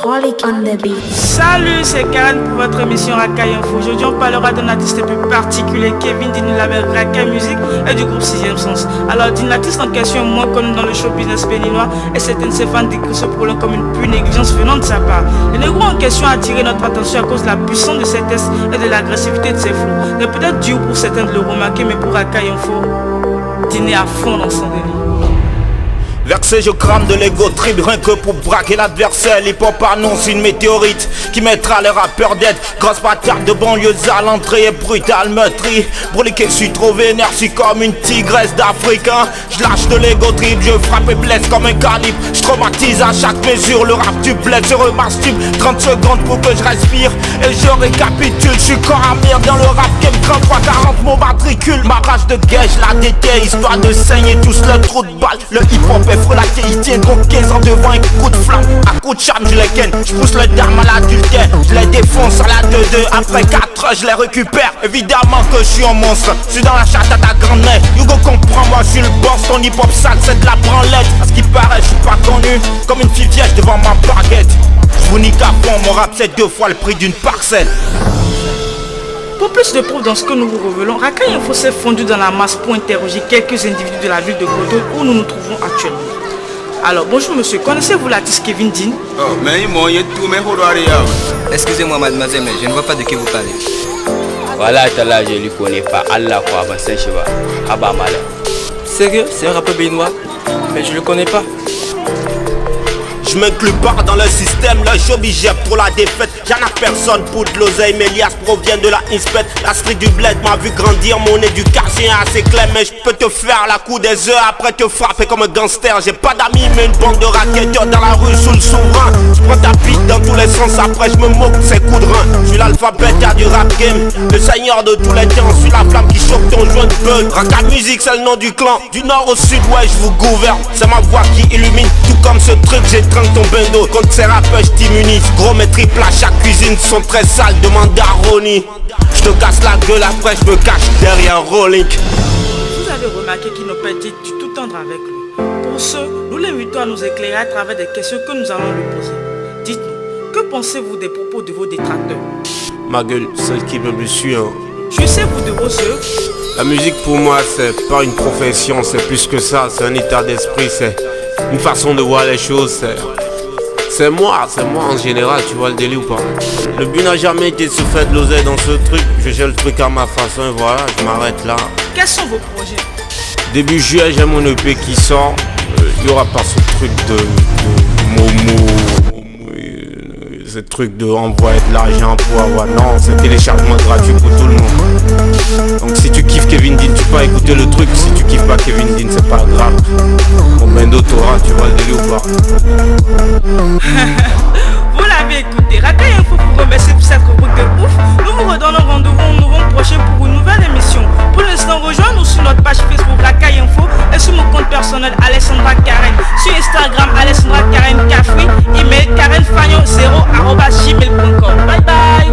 Holic on the beat. Salut, c'est Karen pour votre émission Racaille Info. Aujourd'hui, on parlera d'un artiste plus particulier, Kevin Dean, du label Racaille Music et du groupe 6ème Sens. Alors, Dean, l'artiste en question est moins connu dans le show business béninois et certains de ses fans décrivent ce problème comme une pure négligence venant de sa part. Le négro en question a attiré notre attention à cause de la puissance de ses tests et de l'agressivité de ses flots. C'est peut-être dur pour certains de le remarquer, mais pour Racaille Info, Dean est à fond dans son délire. Versé, je crame de l'ego trip rien que pour braquer l'adversaire. L'hip-hop annonce une météorite qui mettra les rappeurs dead. Grosse patate de banlieue à l'entrée et brutale meurtrie. Brûlé que je suis trop vénère, je suis comme une tigresse d'Afrique hein. Je lâche de l'ego trip, je frappe et blesse comme un calibre. Je traumatise à chaque mesure, le rap du bled, je remasturbe 30 secondes pour que je respire et je récapitule. Je suis corps à mire dans le rap game 33-40 mon matricule. Ma rage de guet, je la détaille, histoire de saigner tous le trou de balle. Le hip-hop est frelaté, il tient gros 15 ans devant un coup de flamme. À coup de charme je les ken, je pousse le dame à l'adultère. Je les défonce à la 2-2, après 4 heures je les récupère. Évidemment que je suis un monstre, je suis dans la chatte à ta grand-mère. Hugo comprends moi je suis le boss, ton hip-hop sale c'est de la branlette. À ce qui paraît je suis pas connu, comme une fille vierge devant ma baguette. Je vous nique à fond, mon rap c'est 2 fois le prix d'une parcelle. Pour plus de preuves dans ce que nous vous révélons, Racaille Info s'est fondu dans la masse pour interroger quelques individus de la ville de Bordeaux où nous nous trouvons actuellement. Alors bonjour monsieur, connaissez-vous l'artiste Kevin Dean? Oh, mais excusez-moi mademoiselle, mais je ne vois pas de qui vous parlez. Voilà, là, je ne lui connais pas. Allah quoi, ben c'est cheval. Abba Malé. Sérieux? C'est un rappeur béninois? Mais je le connais pas. Je m'inclus pas dans le système, le showbiz j'ai pour la défaite. J'en ai personne pour de l'oseille, mes liasses proviennent de la inspect. La street du bled m'a vu grandir, mon éducation est assez claire. Mais je peux te faire la coup des heures après te frapper comme un gangster. J'ai pas d'amis mais une bande de raquetteurs dans la rue sous le souverain. Je prends ta bite dans tous les sens, après je me moque de ces coups de rein. Je suis l'alphabet du rap game, le seigneur de tous les temps. Je suis la flamme qui choque ton joint de bug. Racaille Music c'est le nom du clan, du nord au sud ouais je vous gouverne. C'est ma voix qui illumine, tout comme ce truc j'ai ton bendo, contre ces rappeurs je t'immunise. Gros mes triples à chaque cuisine sont très sales, demande à Ronnie. Je te casse la gueule après je me cache derrière Rolling. Vous avez remarqué qu'il n'a pas dit du tout tendre avec lui. Pour ce, nous l'invitons à nous éclairer à travers des questions que nous allons lui poser. Dites-nous, que pensez-vous des propos de vos détracteurs? Ma gueule, celle qui me suit hein. Jouissez-vous de vos œuvres? La musique pour moi c'est pas une profession, c'est plus que ça, c'est un état d'esprit, c'est une façon de voir les choses, c'est moi en général, tu vois le délire ou pas? Le but n'a jamais été de se faire de l'oseille dans ce truc, je gère le truc à ma façon et voilà, je m'arrête là. Quels sont vos projets? Début juillet, j'ai mon EP qui sort, il y aura pas ce truc de Momo, ce truc de envoyer de l'argent pour avoir, non, c'est téléchargement gratuit pour tout le monde. Donc si tu kiffes Kevin Dean, tu peux écouter le truc, si tu kiffes pas Kevin Dean, c'est pas grave. Mon bendo t'aura, tu vois le délire ou pas? Vous l'avez écouté, Racaille Info vous remercie pour cette rubrique de ouf. Nous vous redonnons rendez-vous en novembre prochain pour une nouvelle émission. Pour l'instant, rejoignez-nous sur notre page Facebook Racaille Info et sur mon compte personnel Alessandra Karen. Sur Instagram Alessandra Karen Cafri, email karenfagnon0@gmail.com. Bye bye.